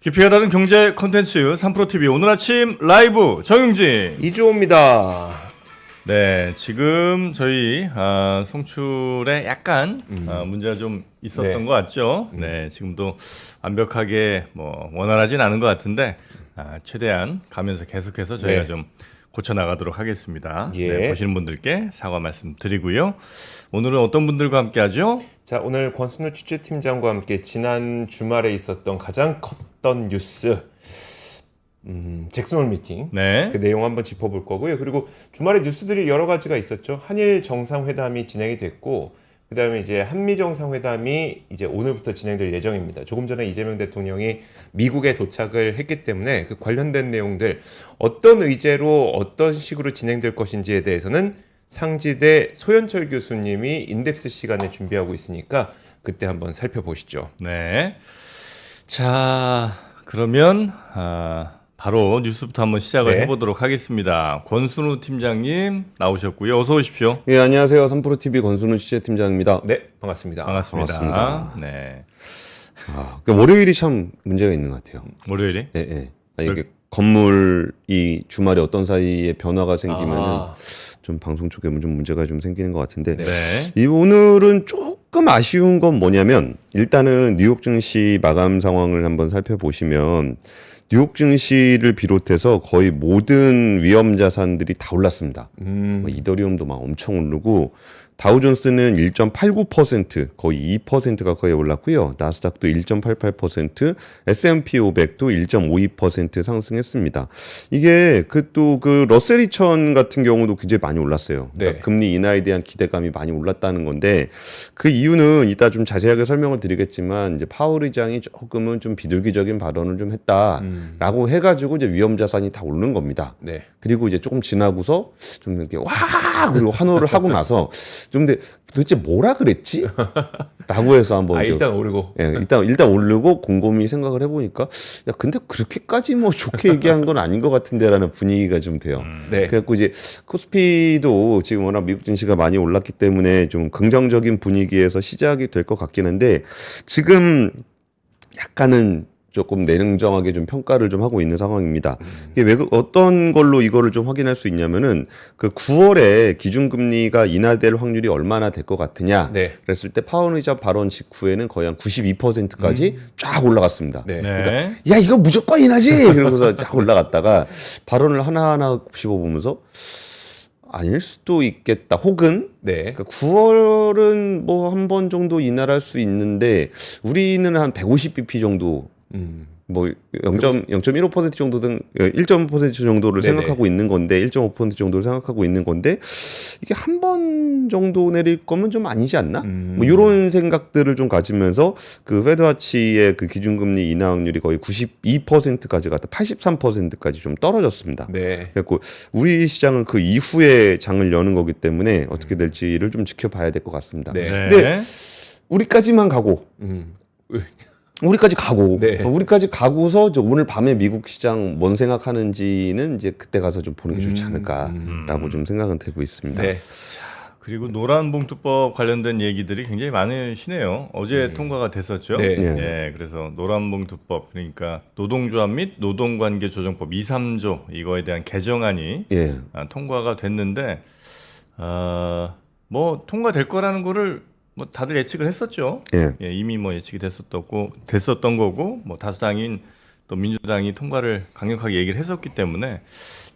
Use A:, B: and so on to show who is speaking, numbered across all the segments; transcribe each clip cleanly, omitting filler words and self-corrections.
A: 깊이가 다른 경제 콘텐츠 3프로TV 오늘 아침 라이브 정용진
B: 이주호입니다.
A: 네, 지금 저희 송출에 약간 문제가 좀 있었던
B: 네.
A: 것 같죠. 네, 지금도 완벽하게 뭐 원활하진 않은 것 같은데 최대한 가면서 계속해서 저희가
B: 네.
A: 좀 고쳐 나가도록 하겠습니다.
B: 예.
A: 네, 보시는 분들께 사과 말씀드리고요. 오늘은 어떤 분들과 함께하죠?
B: 자, 오늘 권순우 취재팀장과 함께 지난 주말에 있었던 가장 컸던 뉴스 잭슨홀 미팅
A: 네,
B: 그 내용 한번 짚어볼 거고요. 그리고 주말에 뉴스들이 여러 가지가 있었죠. 한일 정상회담이 진행이 됐고 그다음에 이제 한미 정상회담이 이제 오늘부터 진행될 예정입니다. 조금 전에 이재명 대통령이 미국에 도착을 했기 때문에 그 관련된 내용들 어떤 의제로 어떤 식으로 진행될 것인지에 대해서는 상지대 소연철 교수님이 인덱스 시간에 준비하고 있으니까 그때 한번 살펴보시죠.
A: 네. 자, 그러면 바로 뉴스부터 한번 시작을
B: 네.
A: 해보도록 하겠습니다. 권순우 팀장님 나오셨고요. 어서 오십시오.
C: 예, 안녕하세요. 3프로TV 권순우 취재팀장입니다.
B: 네, 반갑습니다.
A: 반갑습니다.
C: 반갑습니다.
A: 네.
C: 그러니까 월요일이 참 문제가 있는 것 같아요.
A: 월요일에?
C: 예, 예. 아니, 이게 건물이 주말에 어떤 사이에 변화가 생기면은 좀 방송 쪽에 좀 문제가 좀 생기는 것 같은데
A: 네.
C: 이 오늘은 조금 아쉬운 건 뭐냐면 일단은 뉴욕 증시 마감 상황을 한번 살펴보시면 뉴욕 증시를 비롯해서 거의 모든 위험 자산들이 다 올랐습니다. 뭐 이더리움도 막 엄청 오르고 다우존스는 1.89% 거의 2% 가까이 올랐고요. 나스닥도 1.88%, S&P 500도 1.52% 상승했습니다. 이게 그 러셀 2000 같은 경우도 굉장히 많이 올랐어요. 그러니까
B: 네.
C: 금리 인하에 대한 기대감이 많이 올랐다는 건데 그 이유는 이따 좀 자세하게 설명을 드리겠지만 이제 파월 의장이 조금은 좀 비둘기적인 발언을 좀 했다라고 해가지고 이제 위험 자산이 다 오르는 겁니다.
B: 네.
C: 그리고 이제 조금 지나고서 좀 이렇게 와 그리고 환호를 하고 나서 좀 근데 도대체 뭐라 그랬지? 라고 해서 한번
B: 일단 오르고.
C: 예, 일단 오르고 곰곰이 생각을 해보니까 야 근데 그렇게까지 뭐 좋게 얘기한 건 아닌 것 같은데라는 분위기가 좀 돼요.
B: 네.
C: 그래갖고 이제 코스피도 지금 워낙 미국 증시가 많이 올랐기 때문에 좀 긍정적인 분위기에서 시작이 될 것 같긴 한데 지금 약간은 조금 냉정하게 좀 평가를 좀 하고 있는 상황입니다. 이게 어떤 걸로 이거를 좀 확인할 수 있냐면은 그 9월에 기준금리가 인하될 확률이 얼마나 될 것 같으냐.
B: 네.
C: 그랬을 때 파월 의장 발언 직후에는 거의 한 92%까지 쫙 올라갔습니다.
B: 네.
A: 네.
C: 그러니까 야 이거 무조건 인하지. 그러고서 쫙 올라갔다가 발언을 하나하나 씹어보면서 아닐 수도 있겠다. 혹은
B: 네.
C: 그러니까 9월은 뭐 한 번 정도 인하를 할 수 있는데 우리는 한 150bp 정도 뭐 0.15% 정도 등 1.5% 정도를
B: 네네.
C: 생각하고 있는 건데 1.5% 정도를 생각하고 있는 건데 이게 한 번 정도 내릴 거면 좀 아니지 않나? 뭐 이런 생각들을 좀 가지면서 그 페드와치의 그 기준금리 인하 확률이 거의 92%까지 갔다 83%까지 좀 떨어졌습니다.
B: 네.
C: 그래서 우리 시장은 그 이후에 장을 여는 거기 때문에 어떻게 될지를 좀 지켜봐야 될 것 같습니다.
B: 네.
A: 네.
C: 근데 우리까지만 가고 우리까지 가고
B: 네.
C: 우리까지 가고서 오늘 밤에 미국 시장 뭔 생각하는지는 이제 그때 가서 좀 보는 게 좋지 않을까라고 좀 생각은 되고 있습니다.
B: 네.
A: 그리고 노란봉투법 관련된 얘기들이 굉장히 많으시네요. 어제 통과가 됐었죠.
B: 네.
A: 예, 그래서 노란봉투법 그러니까 노동조합 및 노동관계조정법 2, 3조 이거에 대한 개정안이
C: 예.
A: 통과가 됐는데 뭐 통과될 거라는 거를 뭐 다들 예측을 했었죠.
C: 예.
A: 예, 이미 뭐 예측이 됐었던 거고 뭐 다수당인 또 민주당이 통과를 강력하게 얘기를 했었기 때문에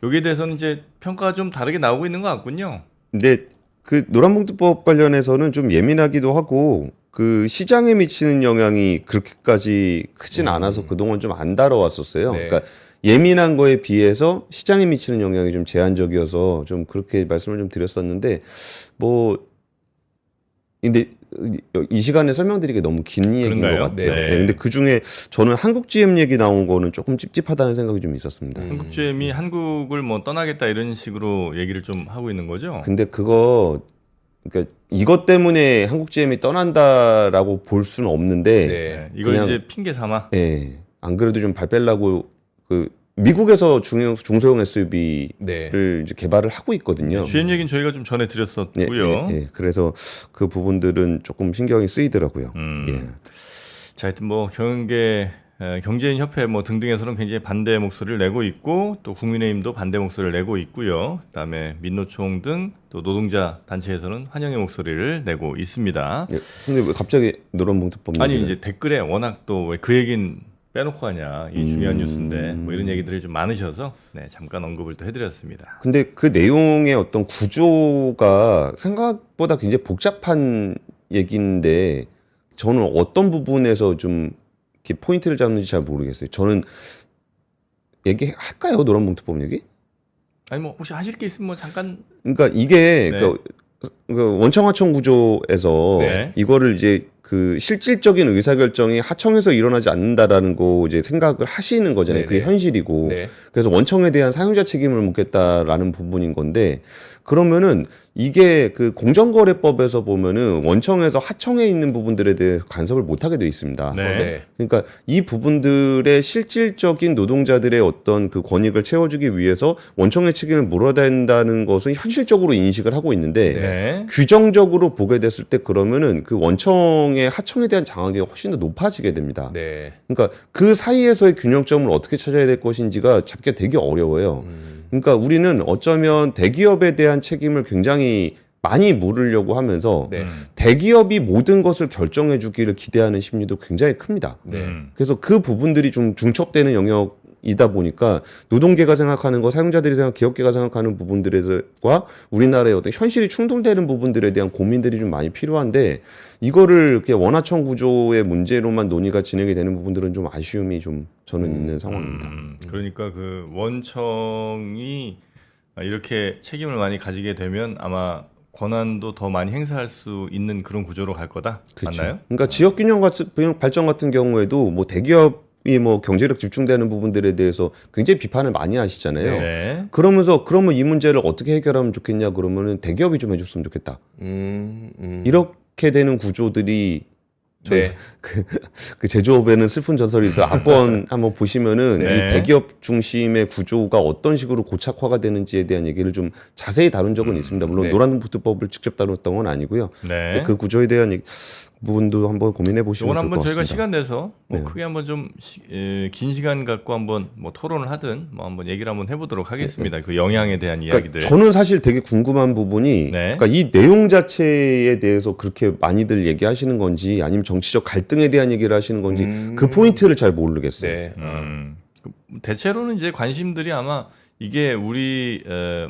A: 여기에 대해서는 이제 평가가 좀 다르게 나오고 있는 것 같군요.
C: 근데 그 노란봉투법 관련해서는 좀 예민하기도 하고 그 시장에 미치는 영향이 그렇게까지 크진 않아서 그동안 좀 안 다뤄왔었어요.
B: 네.
C: 그러니까 예민한 거에 비해서 시장에 미치는 영향이 좀 제한적이어서 좀 그렇게 말씀을 좀 드렸었는데 근데 이 시간에 설명드리기 너무 긴 얘기인
A: 그런가요?
C: 것 같아요.
A: 네.
C: 네, 근데 그 중에 저는 한국 GM 얘기 나온 거는 조금 찝찝하다는 생각이 좀 있었습니다.
A: 한국 GM이 한국을 뭐 떠나겠다 이런 식으로 얘기를 좀 하고 있는 거죠.
C: 근데 그러니까 이것 때문에 한국 GM이 떠난다라고 볼 수는 없는데,
B: 네.
A: 네, 이걸
C: 그냥-
A: 이제 핑계 삼아.
C: 예, 안 그래도 좀 발 빼려고 그 미국에서 중소형 SUV를
B: 네.
C: 이제 개발을 하고 있거든요.
A: GM 얘기는 저희가 좀 전에 드렸었고요.
C: 예. 그래서 그 부분들은 조금 신경이 쓰이더라고요.
A: 음.
C: 예.
A: 자, 하여튼 뭐 경영계 경제인 협회 뭐 등등에서는 굉장히 반대 목소리를 내고 있고 또 국민의힘도 반대 목소리를 내고 있고요. 그다음에 민노총 등 또 노동자 단체에서는 환영의 목소리를 내고 있습니다.
C: 예. 근데 왜 갑자기 노란봉투법
A: 아니
C: 얘기를-
A: 이제 댓글에 워낙 또 왜 그 얘긴 빼놓고 하냐 이 중요한 뉴스인데 뭐 이런 얘기들이 좀 많으셔서 네, 잠깐 언급을 또 해드렸습니다.
C: 근데 그 내용의 어떤 구조가 생각보다 굉장히 복잡한 얘기인데 저는 어떤 부분에서 좀 이렇게 포인트를 잡는지 잘 모르겠어요. 저는 얘기할까요? 노란봉투법 얘기?
A: 아니 뭐 혹시 하실 게 있으면 뭐 잠깐
C: 그러니까 이게
A: 네.
C: 그 원청하청 구조에서
A: 네.
C: 이거를 이제 그 실질적인 의사결정이 하청에서 일어나지 않는다라는 거 이제 생각을 하시는 거잖아요.
B: 네,
C: 그게
B: 네.
C: 현실이고.
B: 네.
C: 그래서 원청에 대한 사용자 책임을 묻겠다라는 부분인 건데 그러면은 이게 그 공정거래법에서 보면은 원청에서 하청에 있는 부분들에 대해서 간섭을 못하게 돼 있습니다.
A: 네.
B: 네.
C: 그러니까 이 부분들의 실질적인 노동자들의 어떤 그 권익을 채워주기 위해서 원청의 책임을 물어야 된다는 것은 현실적으로 인식을 하고 있는데
A: 네.
C: 규정적으로 보게 됐을 때 그러면은 그 원청의 하청에 대한 장악이 훨씬 더 높아지게 됩니다.
B: 네.
C: 그러니까 그 사이에서의 균형점을 어떻게 찾아야 될 것인지가 잡기가 되게 어려워요. 그러니까 우리는 어쩌면 대기업에 대한 책임을 굉장히 많이 물으려고 하면서
B: 네.
C: 대기업이 모든 것을 결정해 주기를 기대하는 심리도 굉장히 큽니다.
B: 네.
C: 그래서 그 부분들이 좀 중첩되는 영역이다 보니까 노동계가 생각하는 거, 사용자들이 기업계가 생각하는 부분들과 우리나라의 어떤 현실이 충돌되는 부분들에 대한 고민들이 좀 많이 필요한데 이거를 이렇게 원하청 구조의 문제로만 논의가 진행이 되는 부분들은 좀 아쉬움이 좀 저는 있는 상황입니다.
A: 그러니까 그 원청이 이렇게 책임을 많이 가지게 되면 아마 권한도 더 많이 행사할 수 있는 그런 구조로 갈 거다.
C: 그렇죠.
A: 맞나요?
C: 그러니까 지역 균형 발전 같은 경우에도 뭐 대기업이 뭐 경제력 집중되는 부분들에 대해서 굉장히 비판을 많이 하시잖아요.
A: 네.
C: 그러면 이 문제를 어떻게 해결하면 좋겠냐 그러면은 대기업이 좀 해줬으면 좋겠다. 이렇게 되는 구조들이
B: 네.
C: 그 제조업에는 슬픈 전설이 있어. 악권 한번 보시면은
A: 네.
C: 이 대기업 중심의 구조가 어떤 식으로 고착화가 되는지에 대한 얘기를 좀 자세히 다룬 적은 있습니다. 물론
B: 네.
C: 노란봉투법을 직접 다뤘던 건 아니고요.
A: 네.
C: 근데 그 구조에 대한 부분도 한번 고민해 보시면
A: 이건
C: 좋을
A: 한번
C: 것
A: 저희가
C: 같습니다.
A: 시간 내서 뭐
C: 네.
A: 크게 한번 좀 긴 시간 갖고 한번 뭐 토론을 하든 뭐 한번 얘기를 한번 해보도록 하겠습니다. 그 영향에 대한
C: 그러니까
A: 이야기들.
C: 저는 사실 되게 궁금한 부분이
A: 네.
C: 그러니까 이 내용 자체에 대해서 그렇게 많이들 얘기하시는 건지 아니면 정치적 갈등에 대한 얘기를 하시는 건지 그 포인트를 잘 모르겠어요.
B: 네.
A: 대체로는 이제 관심들이 아마 이게 우리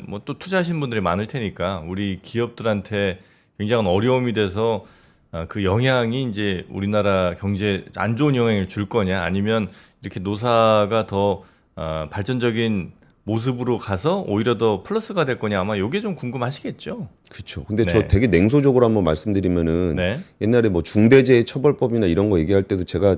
A: 뭐 또 투자하신 분들이 많을 테니까 우리 기업들한테 굉장한 어려움이 돼서 그 영향이 이제 우리나라 경제에 안 좋은 영향을 줄 거냐 아니면 이렇게 노사가 더 발전적인 모습으로 가서 오히려 더 플러스가 될 거냐 아마 이게 좀 궁금하시겠죠.
C: 그렇죠. 근데
A: 네.
C: 저 되게 냉소적으로 한번 말씀드리면은
A: 네.
C: 옛날에 뭐 중대재해처벌법이나 이런 거 얘기할 때도 제가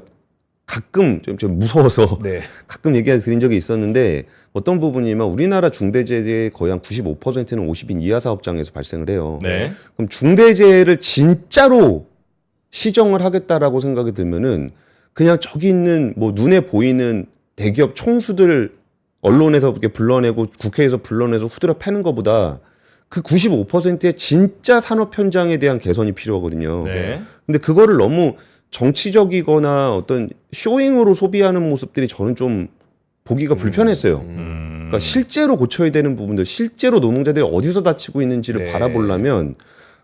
C: 가끔 좀 무서워서
B: 네.
C: 가끔 얘기 드린 적이 있었는데 어떤 부분이면 우리나라 중대재해의 거의 한 95%는 50인 이하 사업장에서 발생을 해요.
A: 네.
C: 그럼 중대재해를 진짜로 시정을 하겠다라고 생각이 들면은 그냥 저기 있는 뭐 눈에 보이는 대기업 총수들 언론에서 이렇게 불러내고 국회에서 불러내서 후드려 패는 것보다 그 95%의 진짜 산업 현장에 대한 개선이 필요하거든요.
A: 네.
C: 근데 그거를 너무 정치적이거나 어떤 쇼잉으로 소비하는 모습들이 저는 좀 보기가 불편했어요. 그러니까 실제로 고쳐야 되는 부분들, 실제로 노동자들이 어디서 다치고 있는지를
B: 네.
C: 바라보려면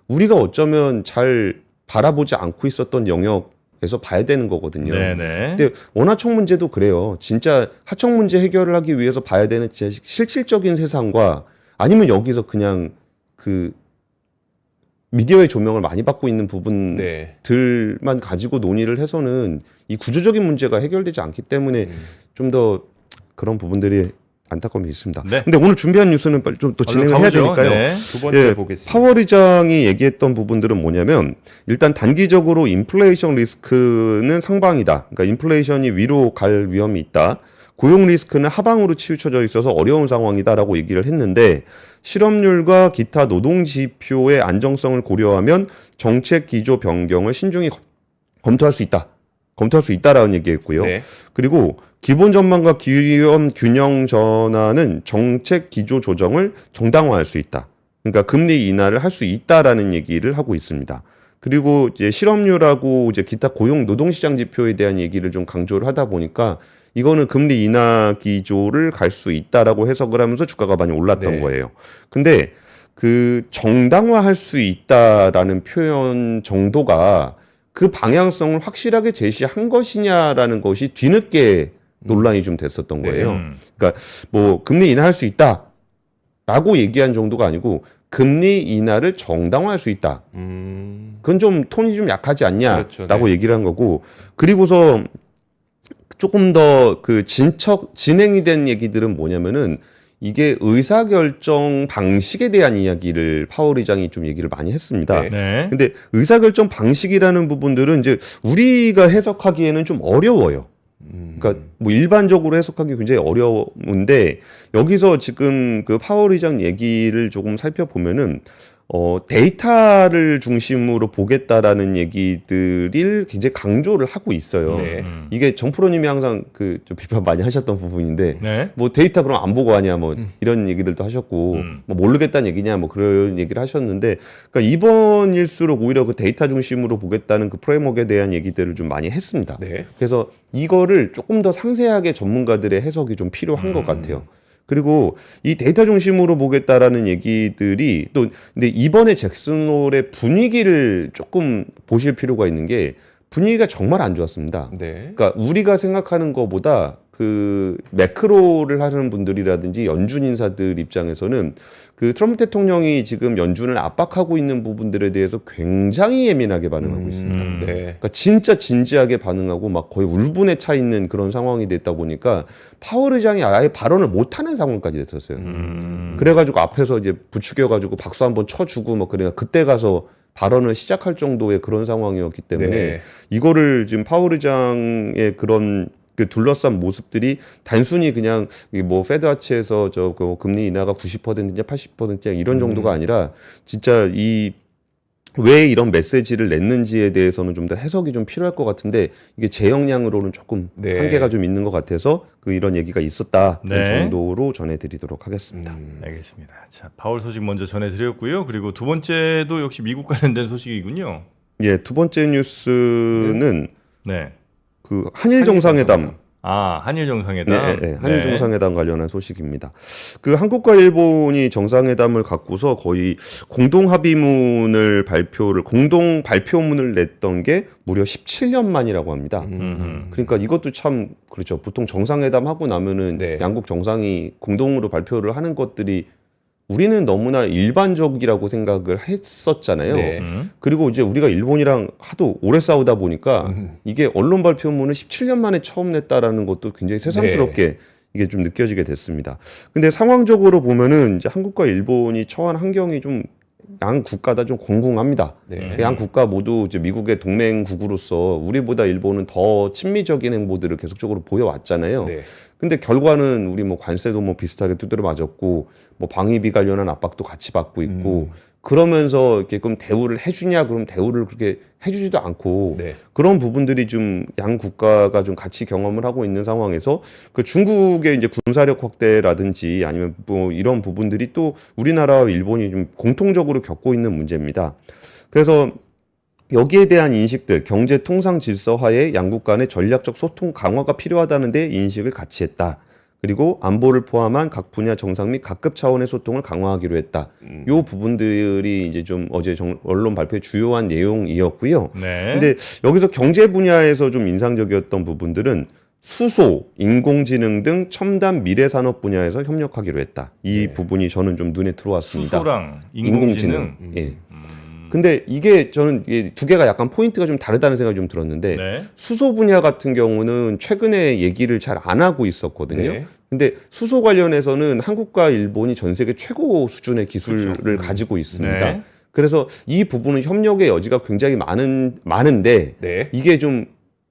C: 우리가 어쩌면 잘 바라보지 않고 있었던 영역에서 봐야 되는 거거든요.
A: 네네.
C: 근데 원하청 문제도 그래요. 진짜 하청 문제 해결을 하기 위해서 봐야 되는 진짜 실질적인 세상과 아니면 여기서 그냥 그 미디어의 조명을 많이 받고 있는 부분들만 가지고 논의를 해서는 이 구조적인 문제가 해결되지 않기 때문에 좀 더 그런 부분들이 안타까움이 있습니다.
A: 네.
C: 근데 오늘 준비한 뉴스는 좀 또 진행을 해야
A: 가보죠.
C: 되니까요.
A: 네.
B: 두 번째
C: 예,
B: 보겠습니다.
C: 파월 의장이 얘기했던 부분들은 뭐냐면 일단 단기적으로 인플레이션 리스크는 상방이다. 그러니까 인플레이션이 위로 갈 위험이 있다. 고용 리스크는 하방으로 치우쳐져 있어서 어려운 상황이다라고 얘기를 했는데 실업률과 기타 노동 지표의 안정성을 고려하면 정책 기조 변경을 신중히 검토할 수 있다. 검토할 수 있다라는 얘기했고요.
B: 네.
C: 그리고 기본 전망과 기업 균형 전환은 정책 기조 조정을 정당화할 수 있다. 그러니까 금리 인하를 할 수 있다라는 얘기를 하고 있습니다. 그리고 이제 실업률하고 이제 기타 고용 노동시장 지표에 대한 얘기를 좀 강조를 하다 보니까 이거는 금리 인하 기조를 갈 수 있다라고 해석을 하면서 주가가 많이 올랐던
B: 네.
C: 거예요. 근데 그 정당화할 수 있다라는 표현 정도가 그 방향성을 확실하게 제시한 것이냐라는 것이 뒤늦게 논란이 좀 됐었던 거예요. 그러니까 뭐 금리 인하할 수 있다라고 얘기한 정도가 아니고 금리 인하를 정당화할 수 있다. 그건 좀 톤이 좀 약하지 않냐라고
B: 그렇죠. 네.
C: 얘기를 한 거고, 그리고서 조금 더 그 진행이 된 얘기들은 뭐냐면은 이게 의사결정 방식에 대한 이야기를 파월 의장이 좀 얘기를 많이 했습니다.
B: 네.
A: 네.
C: 근데 의사결정 방식이라는 부분들은 이제 우리가 해석하기에는 좀 어려워요. 그러니까 뭐 일반적으로 해석하기 굉장히 어려운데, 여기서 지금 그 파월 의장 얘기를 조금 살펴보면은 데이터를 중심으로 보겠다라는 얘기들을 굉장히 강조를 하고 있어요.
B: 네.
C: 이게 정프로님이 항상 그 좀 비판 많이 하셨던 부분인데,
A: 네.
C: 뭐 데이터 그럼 안 보고 하냐 뭐 이런 얘기들도 하셨고, 뭐 모르겠다는 얘기냐 뭐 그런 얘기를 하셨는데, 그러니까 이번일수록 오히려 그 데이터 중심으로 보겠다는 그 프레임워크에 대한 얘기들을 좀 많이 했습니다.
B: 네.
C: 그래서 이거를 조금 더 상세하게 전문가들의 해석이 좀 필요한 것 같아요. 그리고 이 데이터 중심으로 보겠다라는 얘기들이 또 근데 이번에 잭슨홀의 분위기를 조금 보실 필요가 있는 게, 분위기가 정말 안 좋았습니다.
B: 네.
C: 그러니까 우리가 생각하는 것보다 그 매크로를 하는 분들이라든지 연준 인사들 입장에서는 그 트럼프 대통령이 지금 연준을 압박하고 있는 부분들에 대해서 굉장히 예민하게 반응하고 있습니다.
B: 네.
C: 그러니까 진짜 진지하게 반응하고 막 거의 울분에 차 있는 그런 상황이 됐다 보니까 파월 의장이 아예 발언을 못하는 상황까지 됐었어요. 그래가지고 앞에서 이제 부추겨가지고 박수 한번 쳐주고 뭐 그래야 그때 가서 발언을 시작할 정도의 그런 상황이었기 때문에
B: 네.
C: 이거를 지금 파월 의장의 그런 그 둘러싼 모습들이 단순히 그냥 뭐 페드 아치에서 저 그 금리 인하가 90%냐 80%냐 이런 정도가 아니라 진짜 이 왜 이런 메시지를 냈는지에 대해서는 좀 더 해석이 좀 필요할 것 같은데, 이게 제 역량으로는 조금
B: 네.
C: 한계가 좀 있는 것 같아서 그 이런 얘기가 있었다
A: 네.
C: 정도로 전해드리도록 하겠습니다.
A: 알겠습니다. 자, 파월 소식 먼저 전해드렸고요. 그리고 두 번째도 역시 미국 관련된 소식이군요.
C: 예, 두 번째 뉴스는
A: 네.
C: 그 한일 정상회담.
A: 아, 한일 정상회담.
C: 네, 한일 정상회담 관련한 소식입니다. 그 한국과 일본이 정상회담을 갖고서 거의 공동 합의문을 공동 발표문을 냈던 게 무려 17년 만이라고 합니다. 그러니까 이것도 참 그렇죠. 보통 정상회담 하고 나면은
B: 네.
C: 양국 정상이 공동으로 발표를 하는 것들이 우리는 너무나 일반적이라고 생각을 했었잖아요.
B: 네.
C: 그리고 이제 우리가 일본이랑 하도 오래 싸우다 보니까 이게 언론 발표문을 17년 만에 처음 냈다라는 것도 굉장히 새삼스럽게 이게 좀 느껴지게 됐습니다. 근데 상황적으로 보면은 이제 한국과 일본이 처한 환경이 좀 양 국가 다 좀 공공합니다.
B: 네.
C: 양 국가 모두 이제 미국의 동맹국으로서 우리보다 일본은 더 친미적인 행보들을 계속적으로 보여왔잖아요.
B: 네.
C: 근데 결과는 우리 뭐 관세도 뭐 비슷하게 두드려 맞았고 뭐 방위비 관련한 압박도 같이 받고 있고 그러면서 이렇게 그럼 대우를 해주냐 그럼 대우를 그렇게 해주지도 않고
B: 네.
C: 그런 부분들이 좀 양 국가가 좀 같이 경험을 하고 있는 상황에서 그 중국의 이제 군사력 확대라든지 아니면 뭐 이런 부분들이 또 우리나라와 일본이 좀 공통적으로 겪고 있는 문제입니다. 그래서 여기에 대한 인식들, 경제 통상 질서 하에 양국 간의 전략적 소통 강화가 필요하다는 데 인식을 같이 했다. 그리고 안보를 포함한 각 분야 정상 및 각급 차원의 소통을 강화하기로 했다. 요 부분들이 이제 좀 어제 언론 발표의 주요한 내용이었고요.
A: 네.
C: 근데 여기서 경제 분야에서 좀 인상적이었던 부분들은 수소, 인공지능 등 첨단 미래 산업 분야에서 협력하기로 했다. 이 부분이 저는 좀 눈에 들어왔습니다.
A: 수소랑 인공지능.
C: 예. 근데 이게 저는 이게 두 개가 약간 포인트가 좀 다르다는 생각이 좀 들었는데
A: 네.
C: 수소 분야 같은 경우는 최근에 얘기를 잘 안 하고 있었거든요.
B: 네.
C: 근데 수소 관련해서는 한국과 일본이 전 세계 최고 수준의 기술을 가지고 있습니다.
A: 네.
C: 그래서 이 부분은 협력의 여지가 굉장히 많은데
B: 네.
C: 이게 좀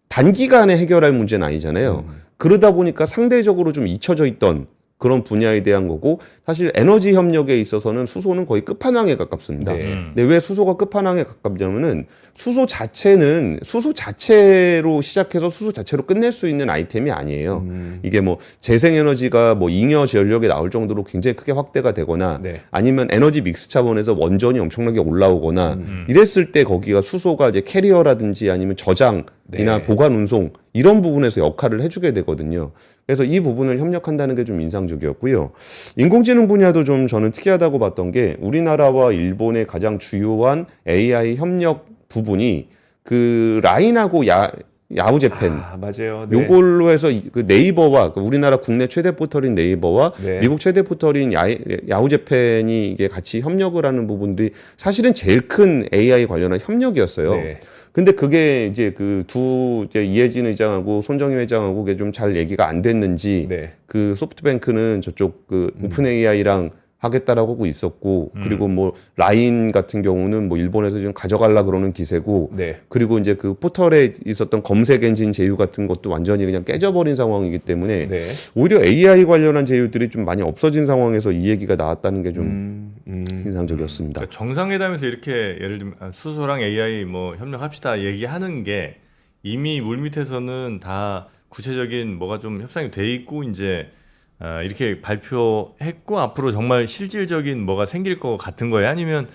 C: 단기간에 해결할 문제는 아니잖아요. 그러다 보니까 상대적으로 좀 잊혀져 있던 그런 분야에 대한 거고 사실 에너지 협력에 있어서는 수소는 거의 끝판왕에 가깝습니다.
B: 네.
C: 근데 왜 수소가 끝판왕에 가깝냐면은 수소 자체는 수소 자체로 시작해서 수소 자체로 끝낼 수 있는 아이템이 아니에요. 이게 뭐 재생에너지가 뭐 잉여 전력에 나올 정도로 굉장히 크게 확대가 되거나
B: 네.
C: 아니면 에너지 믹스 차원에서 원전이 엄청나게 올라오거나 이랬을 때 거기가 수소가 이제 캐리어라든지 아니면 저장이나
B: 네.
C: 보관 운송 이런 부분에서 역할을 해주게 되거든요. 그래서 이 부분을 협력한다는 게 좀 인상적이었고요. 인공지능 분야도 좀 저는 특이하다고 봤던 게 우리나라와 일본의 가장 주요한 AI 협력 부분이 그 라인하고 야후재팬
B: 맞아요. 네.
C: 요걸로 해서 그 네이버와 그 우리나라 국내 최대 포털인 네이버와
B: 네.
C: 미국 최대 포털인 야후재팬이 이게 같이 협력을 하는 부분들이 사실은 제일 큰 AI 관련한 협력이었어요.
B: 네.
C: 근데 그게 이제 그 두 이해진 의장하고 손정희 회장하고 그게 좀 잘 얘기가 안 됐는지
B: 네.
C: 그 소프트뱅크는 저쪽 그 오픈 AI랑 하겠다라고 하고 있었고 그리고 뭐 라인 같은 경우는 뭐 일본에서 좀 가져가려 그러는 기세고
B: 네.
C: 그리고 이제 그 포털에 있었던 검색 엔진 제휴 같은 것도 완전히 그냥 깨져버린 상황이기 때문에
B: 네.
C: 오히려 AI 관련한 제휴들이 좀 많이 없어진 상황에서 이 얘기가 나왔다는 게 좀 인상적이었습니다.
A: 그러니까 정상회담에서 이렇게 예를 들면 수소랑 AI 뭐 협력합시다 얘기하는 게 이미 물밑에서는 다 구체적인 뭐가 좀 협상이 돼 있고 이제 이렇게 발표했고 앞으로 정말 실질적인 뭐가 생길 것 같은 거예요? 아니면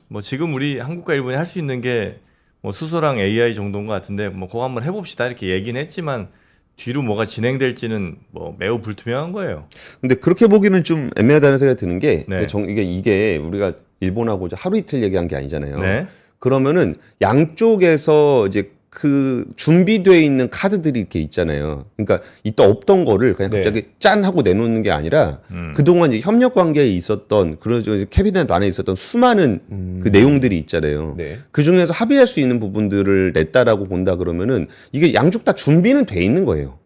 A: 뭐 지금 우리 한국과 일본이 할 수 있는 게 뭐 수소랑 AI 정도인 것 같은데 뭐 그거 한번 해봅시다 이렇게 얘기는 했지만 뒤로 뭐가 진행될지는 뭐 매우 불투명한 거예요.
C: 근데 그렇게 보기는 좀 애매하다는 생각이 드는 게
A: 네.
C: 이게 우리가 일본하고 이제 하루 이틀 얘기한 게 아니잖아요.
A: 네.
C: 그러면은 양쪽에서 이제 그 준비되어 있는 카드들이 이렇게 있잖아요. 그러니까 이따 없던 거를 그냥
B: 네.
C: 갑자기 짠 하고 내놓는 게 아니라 그동안 이제 협력 관계에 있었던 그런 캐비넷 안에 있었던 수많은 그 내용들이 있잖아요.
B: 네.
C: 그 중에서 합의할 수 있는 부분들을 냈다라고 본다 그러면은 이게 양쪽 다 준비는 돼 있는 거예요.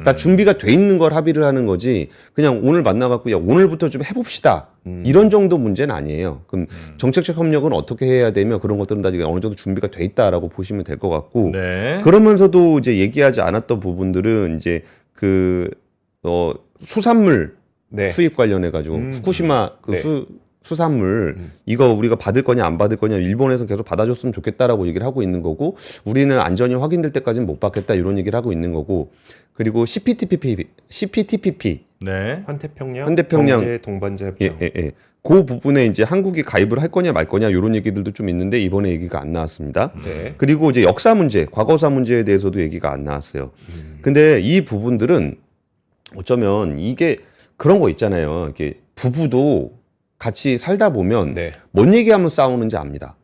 C: 다 준비가 돼 있는 걸 합의를 하는 거지 그냥 오늘 만나갖고 야 오늘부터 좀 해봅시다 이런 정도 문제는 아니에요. 그럼 정책적 협력은 어떻게 해야 되며 그런 것들은 다 지금 어느 정도 준비가 돼 있다라고 보시면 될 것 같고
A: 네.
C: 그러면서도 이제 얘기하지 않았던 부분들은 이제 그 수산물
B: 네.
C: 수입 관련해 가지고 후쿠시마 그
B: 네.
C: 수산물 이거 우리가 받을 거냐 안 받을 거냐 일본에서 계속 받아줬으면 좋겠다라고 얘기를 하고 있는 거고 우리는 안전이 확인될 때까지는 못 받겠다 이런 얘기를 하고 있는 거고 그리고 CPTPP
A: 네.
B: 환태평양 경제 동반자 협정.
C: 예. 그 부분에 이제 한국이 가입을 할 거냐 말 거냐 이런 얘기들도 좀 있는데 이번에 얘기가 안 나왔습니다.
B: 네.
C: 그리고 이제 역사 문제, 과거사 문제에 대해서도 얘기가 안 나왔어요. 근데 이 부분들은 어쩌면 이게 그런 거 있잖아요. 이렇게 부부도 같이 살다 보면
B: 네.
C: 뭔 얘기하면 싸우는지 압니다.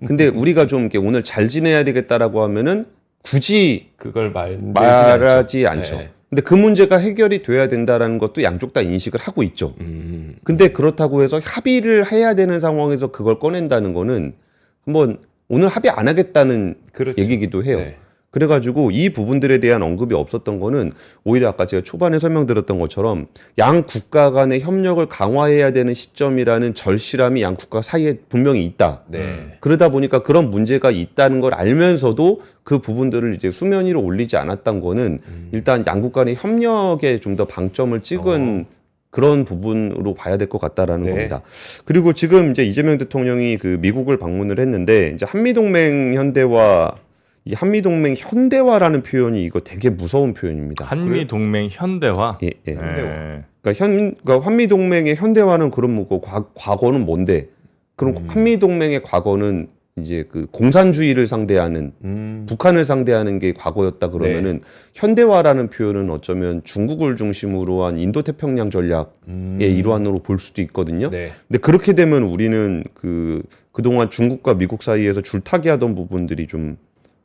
C: 근데 우리가 좀 이렇게 오늘 잘 지내야 되겠다라고 하면은 굳이
B: 그걸
C: 말하지 않죠.
B: 네.
C: 근데 그 문제가 해결이 돼야 된다라는 것도 양쪽 다 인식을 하고 있죠.
B: 음.
C: 근데 그렇다고 해서 합의를 해야 되는 상황에서 그걸 꺼낸다는 거는 한번 오늘 합의 안 하겠다는
B: 그렇죠.
C: 얘기기도 해요.
B: 네.
C: 그래가지고 이 부분들에 대한 언급이 없었던 거는 오히려 아까 제가 초반에 설명드렸던 것처럼 양 국가 간의 협력을 강화해야 되는 시점이라는 절실함이 양 국가 사이에 분명히 있다.
B: 네.
C: 그러다 보니까 그런 문제가 있다는 걸 알면서도 그 부분들을 이제 수면 위로 올리지 않았던 거는 일단 양국 간의 협력에 좀 더 방점을 찍은 그런 부분으로 봐야 될 것 같다라는
B: 네.
C: 겁니다. 그리고 지금 이제 이재명 대통령이 그 미국을 방문을 했는데 이제 한미동맹 현대화 이 한미동맹 현대화라는 표현이 이거 되게 무서운 표현입니다.
A: 한미 동맹 현대화.
C: 예.
A: 네.
C: 그러니까 한미동맹의 현대화는 그럼 뭐 과거는 뭔데? 그럼 한미동맹의 과거는 이제 그 공산주의를 상대하는 북한을 상대하는 게 과거였다 그러면은 현대화라는 표현은 어쩌면 중국을 중심으로 한 인도태평양 전략의 일환으로 볼 수도 있거든요.
B: 네.
C: 근데 그렇게 되면 우리는 그동안 중국과 미국 사이에서 줄타기 하던 부분들이 좀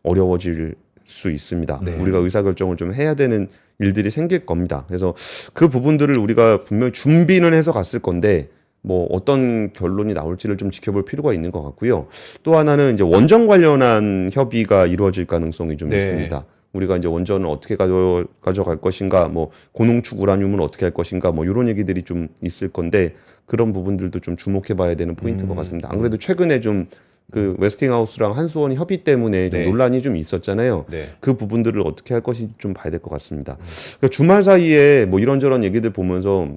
C: 어려워질 수 있습니다.
B: 네.
C: 우리가 의사결정을 좀 해야 되는 일들이 생길 겁니다. 그래서 그 부분들을 우리가 분명히 준비는 해서 갔을 건데 뭐 어떤 결론이 나올지를 좀 지켜볼 필요가 있는 것 같고요. 또 하나는 이제 원전 관련한 협의가 이루어질 가능성이 좀
B: 네.
C: 있습니다. 우리가 이제 원전을 어떻게 가져갈 것인가, 뭐 고농축 우라늄은 어떻게 할 것인가, 뭐 이런 얘기들이 좀 있을 건데 그런 부분들도 좀 주목해봐야 되는 포인트인 것 같습니다. 안 그래도 최근에 좀 그 웨스팅하우스랑 한수원 협의 때문에 좀
B: 네.
C: 논란이 좀 있었잖아요.
B: 네.
C: 그 부분들을 어떻게 할 것인지 좀 봐야 될 것 같습니다. 그러니까 주말 사이에 뭐 이런저런 얘기들 보면서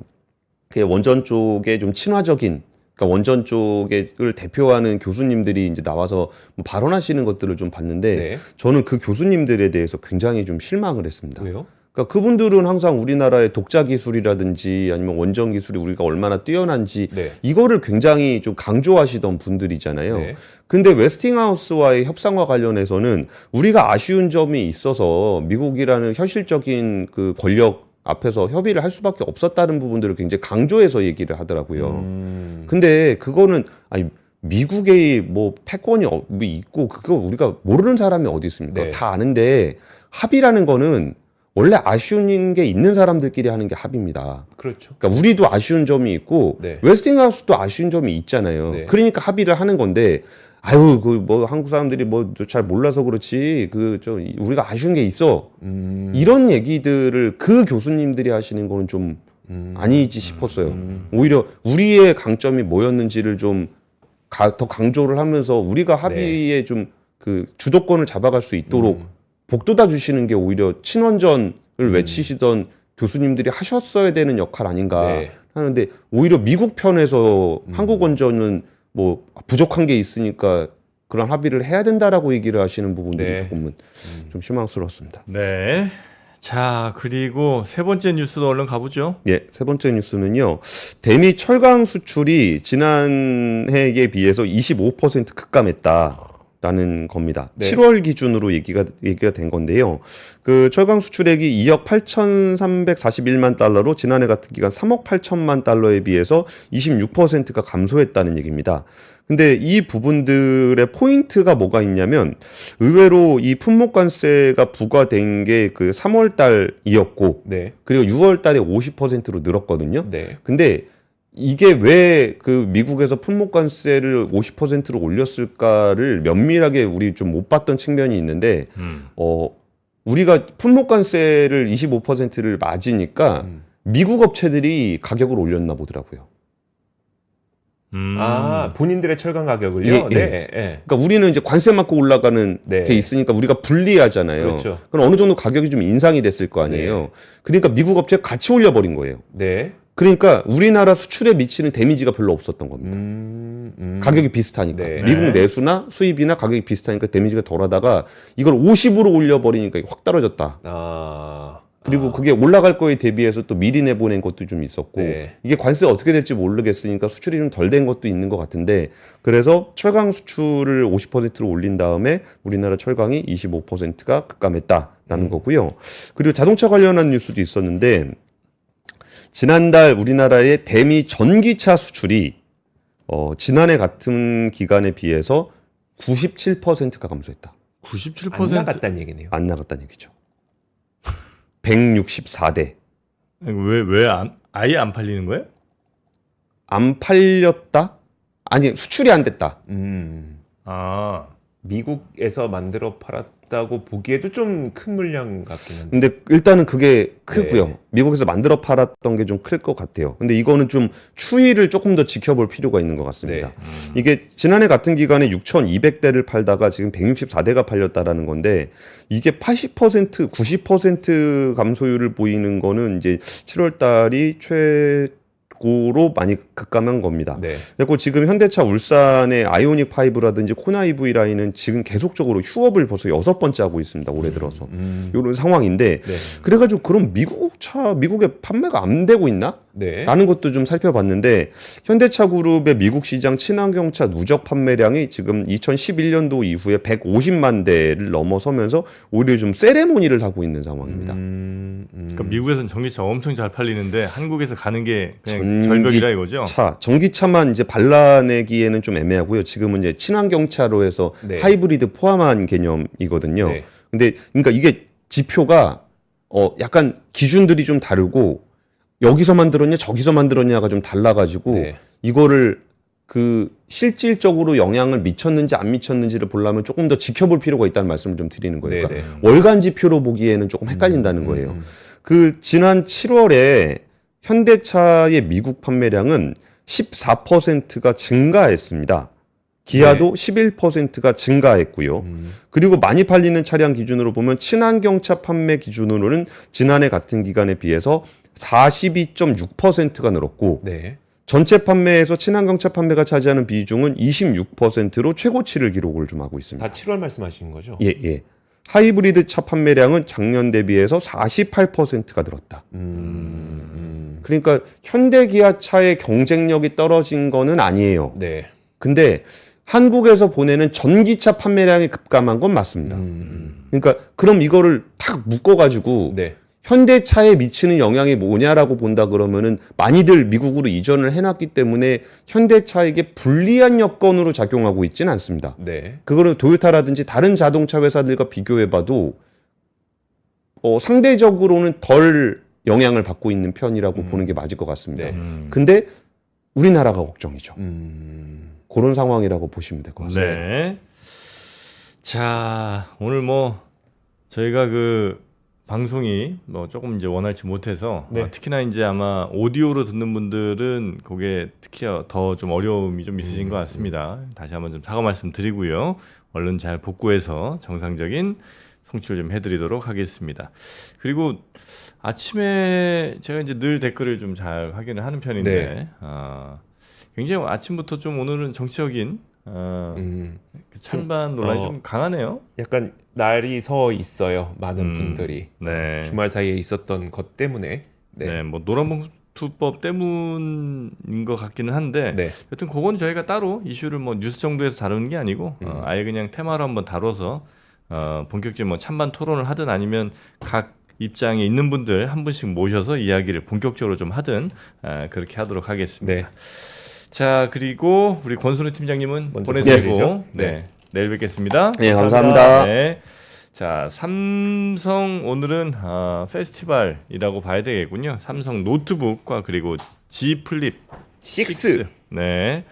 C: 원전 쪽에 좀 친화적인, 그러니까 원전 쪽을 대표하는 교수님들이 이제 나와서 뭐 발언하시는 것들을 좀 봤는데
B: 네.
C: 저는 그 교수님들에 대해서 굉장히 좀 실망을 했습니다.
B: 왜요?
C: 그러니까 그분들은 항상 우리나라의 독자 기술이라든지 아니면 원전 기술이 우리가 얼마나 뛰어난지
B: 네.
C: 이거를 굉장히 좀 강조하시던 분들이잖아요.
B: 네.
C: 근데 웨스팅하우스와의 협상과 관련해서는 우리가 아쉬운 점이 있어서 미국이라는 현실적인 그 권력 앞에서 협의를 할 수밖에 없었다는 부분들을 굉장히 강조해서 얘기를 하더라고요. 근데 그거는 아니 미국의 뭐 패권이 뭐 있고 그거 우리가 모르는 사람이 어디 있습니까?
B: 네.
C: 다 아는데 합의라는 거는 원래 아쉬운 게 있는 사람들끼리 하는 게 합의입니다.
B: 그렇죠.
C: 그러니까 우리도 아쉬운 점이 있고
B: 네.
C: 웨스팅하우스도 아쉬운 점이 있잖아요.
B: 네.
C: 그러니까 합의를 하는 건데 아유 그 뭐 한국 사람들이 뭐 잘 몰라서 그렇지 그 저 우리가 아쉬운 게 있어 이런 얘기들을 그 교수님들이 하시는 거는 좀 아니지 싶었어요. 오히려 우리의 강점이 뭐였는지를 좀 더 강조를 하면서 우리가 합의에 좀 그 주도권을 잡아갈 수 있도록 복돋아 주시는 게 오히려 친원전을 외치시던 교수님들이 하셨어야 되는 역할 아닌가
B: 네.
C: 하는데 오히려 미국 편에서 한국 원전은 뭐 부족한 게 있으니까 그런 합의를 해야 된다라고 얘기를 하시는 부분들이
B: 네.
C: 조금은 좀 실망스러웠습니다.
A: 네. 자, 그리고 세 번째 뉴스도 얼른 가보죠.
C: 예, 세 번째 뉴스는요. 대미 철강 수출이 지난해에 비해서 25% 급감했다라는 겁니다.
B: 네.
C: 7월 기준으로 얘기가 된 건데요. 그 철강 수출액이 2억 8,341만 달러로 지난해 같은 기간 3억 8천만 달러에 비해서 26%가 감소했다는 얘기입니다. 근데 이 부분들의 포인트가 뭐가 있냐면 의외로 이 품목관세가 부과된 게 그 3월 달이었고
B: 네.
C: 그리고 6월 달에 50%로 늘었거든요.
B: 네.
C: 근데 이게 왜 그 미국에서 품목관세를 50%로 올렸을까를 면밀하게 우리 좀 못 봤던 측면이 있는데 우리가 품목관세를 25%를 맞으니까 미국 업체들이 가격을 올렸나 보더라고요.
B: 아, 본인들의 철강 가격을요?
C: 예, 예.
B: 네. 예.
C: 그러니까 우리는 이제 관세 맞고 올라가는
B: 네.
C: 게 있으니까 우리가 불리하잖아요.
B: 그렇죠.
C: 그럼 어느 정도 가격이 좀 인상이 됐을 거 아니에요.
B: 네.
C: 그러니까 미국 업체가 같이 올려버린 거예요.
B: 네.
C: 그러니까 우리나라 수출에 미치는 데미지가 별로 없었던 겁니다. 가격이 비슷하니까.
B: 네.
C: 미국
A: 네.
C: 내수나 수입이나 가격이 비슷하니까 데미지가 덜하다가 이걸 50으로 올려버리니까 확 떨어졌다.
B: 아.
C: 그리고 그게 올라갈 거에 대비해서 또 미리 내보낸 것도 좀 있었고
B: 네.
C: 이게 관세 어떻게 될지 모르겠으니까 수출이 좀 덜 된 것도 있는 것 같은데 그래서 철강 수출을 50%로 올린 다음에 우리나라 철강이 25%가 급감했다라는 거고요. 그리고 자동차 관련한 뉴스도 있었는데 지난달 우리나라의 대미 전기차 수출이 지난해 같은 기간에 비해서 97%가 감소했다.
A: 97%.
B: 안 나갔다는 얘기네요.
C: 안 나갔다는 얘기죠. 164대.
A: 아예 안 팔리는 거예요?
C: 안 팔렸다? 아니 수출이 안 됐다.
A: 아,
B: 미국에서 만들어 팔았다고 보기에도 좀 큰 물량 같긴 한데.
C: 근데 일단은 그게 크고요.
B: 네.
C: 미국에서 만들어 팔았던 게 좀 클 것 같아요. 근데 이거는 좀 추이를 조금 더 지켜볼 필요가 있는 것 같습니다.
B: 네.
C: 이게 지난해 같은 기간에 6,200대를 팔다가 지금 164대가 팔렸다라는 건데 이게 80%, 90% 감소율을 보이는 거는 이제 7월 달이 최고로 많이 급감한 겁니다.
B: 네.
C: 그리고 지금 현대차 울산의 아이오닉 5라든지 코나 EV 라인은 지금 계속적으로 휴업을 벌써 6번째 하고 있습니다. 올해 들어서. 이런 상황인데
B: 네.
C: 그래가지고 그럼 미국에 판매가 안 되고 있나?
B: 네.
C: 라는 것도 좀 살펴봤는데 현대차 그룹의 미국 시장 친환경차 누적 판매량이 지금 2011년도 이후에 150만 대를 넘어서면서 오히려 좀 세레모니를 하고 있는 상황입니다.
A: 그러니까 미국에서는 전기차 엄청 잘 팔리는데 한국에서 가는 게 그냥 절벽이라 이거죠.
C: 전기차만 이제 발라내기에는 좀 애매하고요. 지금은 이제 친환경차로 해서
B: 네.
C: 하이브리드 포함한 개념이거든요.
B: 네.
C: 근데 그러니까 이게 지표가 약간 기준들이 좀 다르고 여기서 만들었냐 저기서 만들었냐가 좀 달라가지고
B: 네.
C: 이거를 그 실질적으로 영향을 미쳤는지 안 미쳤는지를 보려면 조금 더 지켜볼 필요가 있다는 말씀을 좀 드리는 거예요.
B: 네,
C: 그러니까 월간 지표로 보기에는 조금 헷갈린다는 거예요. 그 지난 7월에 현대차의 미국 판매량은 14%가 증가했습니다. 기아도 11%가 증가했고요. 그리고 많이 팔리는 차량 기준으로 보면 친환경차 판매 기준으로는 지난해 같은 기간에 비해서 42.6%가 늘었고
B: 네.
C: 전체 판매에서 친환경차 판매가 차지하는 비중은 26%로 최고치를 기록을 좀 하고 있습니다.
B: 다 7월 말씀하시는 거죠?
C: 예, 예. 하이브리드 차 판매량은 작년 대비해서 48%가 늘었다. 그러니까 현대 기아차의 경쟁력이 떨어진 거는 아니에요.
B: 네.
C: 근데 한국에서 보내는 전기차 판매량이 급감한 건 맞습니다. 그러니까 그럼 이거를 딱 묶어가지고
B: 네.
C: 현대차에 미치는 영향이 뭐냐라고 본다 그러면은 많이들 미국으로 이전을 해놨기 때문에 현대차에게 불리한 여건으로 작용하고 있지는 않습니다.
B: 네.
C: 그거는 도요타라든지 다른 자동차 회사들과 비교해봐도 상대적으로는 덜 영향을 받고 있는 편이라고 보는 게 맞을 것 같습니다.
B: 네.
C: 근데 우리나라가 걱정이죠. 그런 상황이라고 보시면 될 것 같습니다.
A: 네. 자, 오늘 뭐 저희가 그 방송이 뭐 조금 이제 원활치 못해서
B: 네.
A: 특히나 이제 아마 오디오로 듣는 분들은 그게 특히 더 좀 어려움이 좀 있으신 것 같습니다. 다시 한번 좀 사과 말씀드리고요. 얼른 잘 복구해서 정상적인 송출 좀 해드리도록 하겠습니다. 그리고 아침에 제가 이제 늘 댓글을 좀 잘 확인을 하는 편인데
B: 네.
A: 굉장히 아침부터 좀 오늘은 정치적인 그 찬반 논란이 좀 강하네요.
B: 약간 날이 서 있어요. 많은 분들이
A: 네.
B: 주말 사이에 있었던 것 때문에. 네.
A: 네, 뭐 노란봉투법 때문인 것 같기는 한데
B: 네.
A: 여튼 그건 저희가 따로 이슈를 뭐 뉴스 정도에서 다루는 게 아니고 아예 그냥 테마로 한번 다뤄서 본격적인 뭐 찬반 토론을 하든 아니면 각 입장에 있는 분들 한 분씩 모셔서 이야기를 본격적으로 좀 하든 그렇게 하도록 하겠습니다.
B: 네.
A: 자, 그리고 우리 권순우 팀장님은
B: 먼저
A: 보내드리고
B: 보내드리죠.
A: 네. 내일 뵙겠습니다.
C: 네, 감사합니다.
A: 네. 자, 삼성 오늘은 페스티벌이라고 봐야 되겠군요. 삼성 노트북과 그리고 G 플립
B: 6.
A: 네.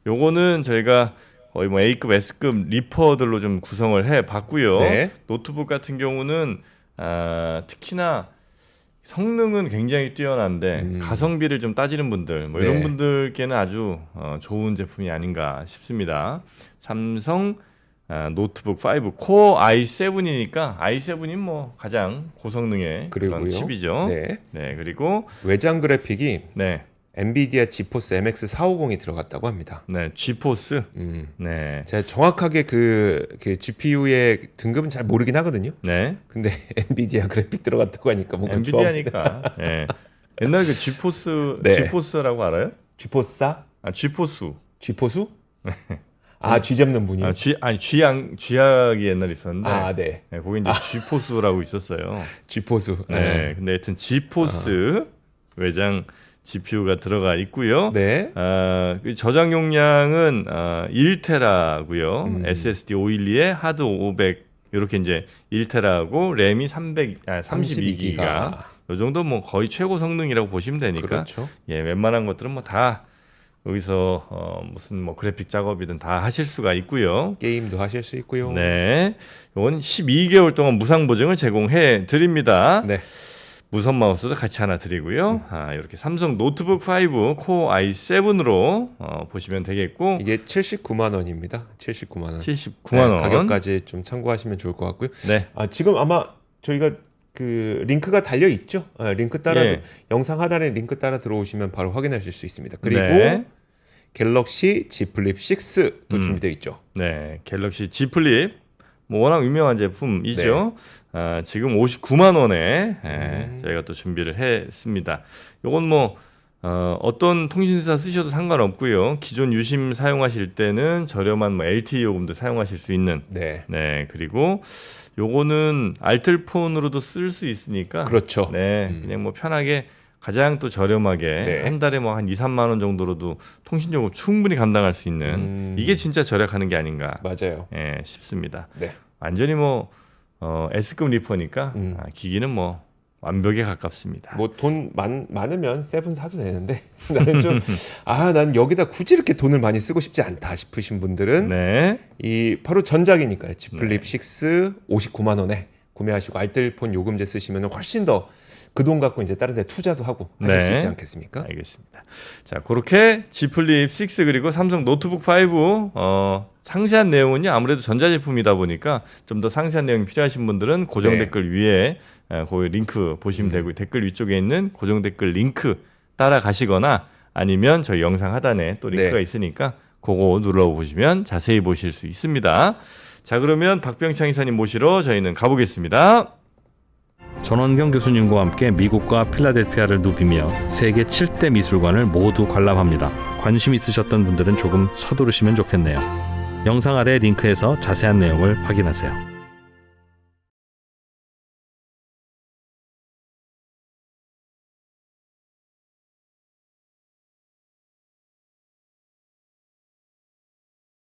A: 요거는 저희가 거의 뭐 A급, S급 리퍼들로 좀 구성을 해 봤고요.
B: 네.
A: 노트북 같은 경우는 특히나 성능은 굉장히 뛰어난데 가성비를 좀 따지는 분들 뭐 이런
B: 네.
A: 분들께는 아주 좋은 제품이 아닌가 싶습니다. 삼성 노트북 5 코어 i7이니까 i7이 뭐 가장 고성능의
B: 그리고요.
A: 그런 칩이죠.
B: 네.
A: 네, 그리고
B: 외장 그래픽이
A: 네,
B: 엔비디아 지포스 MX 450이 들어갔다고 합니다.
A: 네, 지포스. 네,
B: 제가 정확하게 그 GPU의 등급은 잘 모르긴 하거든요.
A: 네,
B: 근데 엔비디아 그래픽 들어갔다고 하니까 뭔가
A: 엔비디아니까. 네. 옛날 그 지포스,
B: 네.
A: 지포스라고 알아요?
B: 쥐포스사?
A: 지포수.
B: 쥐포수? 쥐 잡는 분이요?
A: 쥐약이 옛날에 있었는데.
B: 네.
A: 네, 거기 이제 지포스라고 있었어요.
B: 쥐포수.
A: 네, 근데 하여튼 지포스 외장 GPU가 들어가 있고요.
B: 네.
A: 그 저장 용량은 1테라고요. SSD 512에 하드 500 이렇게 이제 1테라고 램이 32기가. 요 정도 뭐 거의 최고 성능이라고 보시면 되니까.
B: 그렇죠.
A: 예, 웬만한 것들은 뭐 다 여기서 무슨 뭐 그래픽 작업이든 다 하실 수가 있고요.
B: 게임도 하실 수 있고요.
A: 네. 이건 12개월 동안 무상 보증을 제공해 드립니다.
B: 네.
A: 무선 마우스도 같이 하나 드리고요. 이렇게 삼성 노트북 5 코어 i7으로 보시면 되겠고
B: 이게 79만 원입니다. 79만 원.
A: 79만 원.
B: 가격까지 좀 참고하시면 좋을 것 같고요.
A: 네.
B: 지금 아마 저희가 그 링크가 달려 있죠. 링크 따라
A: 예.
B: 영상 하단에 링크 따라 들어오시면 바로 확인하실 수 있습니다. 그리고
A: 네.
B: 갤럭시 Z 플립 6도 준비되어 있죠.
A: 네. 갤럭시 Z 플립 뭐 워낙 유명한 제품이죠. 지금 59만 원에 저희가 또 준비를 했습니다. 요건 뭐 어떤 통신사 쓰셔도 상관없고요. 기존 유심 사용하실 때는 저렴한 뭐 LTE 요금도 사용하실 수 있는.
B: 네.
A: 네. 그리고 요거는 알뜰폰으로도 쓸 수 있으니까.
B: 그렇죠.
A: 네. 그냥 뭐 편하게 가장 또 저렴하게
B: 네.
A: 한 달에 뭐 한 2, 3만 원 정도로도 통신 요금 충분히 감당할 수 있는 이게 진짜 절약하는 게 아닌가
B: 맞아요.
A: 싶습니다.
B: 네.
A: 완전히 뭐 S급 리퍼니까 기기는 뭐 완벽에 가깝습니다.
B: 뭐 돈 많으면 세븐 사도 되는데 나는 좀 난 여기다 굳이 이렇게 돈을 많이 쓰고 싶지 않다 싶으신 분들은
A: 네.
B: 이 바로 전작이니까요. Z 플립 6 59만 원에 구매하시고 알뜰폰 요금제 쓰시면 훨씬 더 그 돈 갖고 이제 다른 데 투자도 하고 하실 수
A: 네.
B: 있지 않겠습니까?
A: 알겠습니다. 자, 그렇게 G 플립 6 그리고 삼성 노트북 5 상세한 내용은요. 아무래도 전자제품이다 보니까 좀 더 상세한 내용이 필요하신 분들은 고정
B: 네.
A: 댓글 위에 그 링크 보시면 되고 댓글 위쪽에 있는 고정 댓글 링크 따라가시거나 아니면 저희 영상 하단에 또 링크가
B: 네.
A: 있으니까 그거 눌러보시면 자세히 보실 수 있습니다. 자, 그러면 박병창 이사님 모시러 저희는 가보겠습니다.
D: 전원경 교수님과 함께 미국과 필라델피아를 누비며 세계 7대 미술관을 모두 관람합니다. 관심 있으셨던 분들은 조금 서두르시면 좋겠네요. 영상 아래 링크에서 자세한 내용을 확인하세요.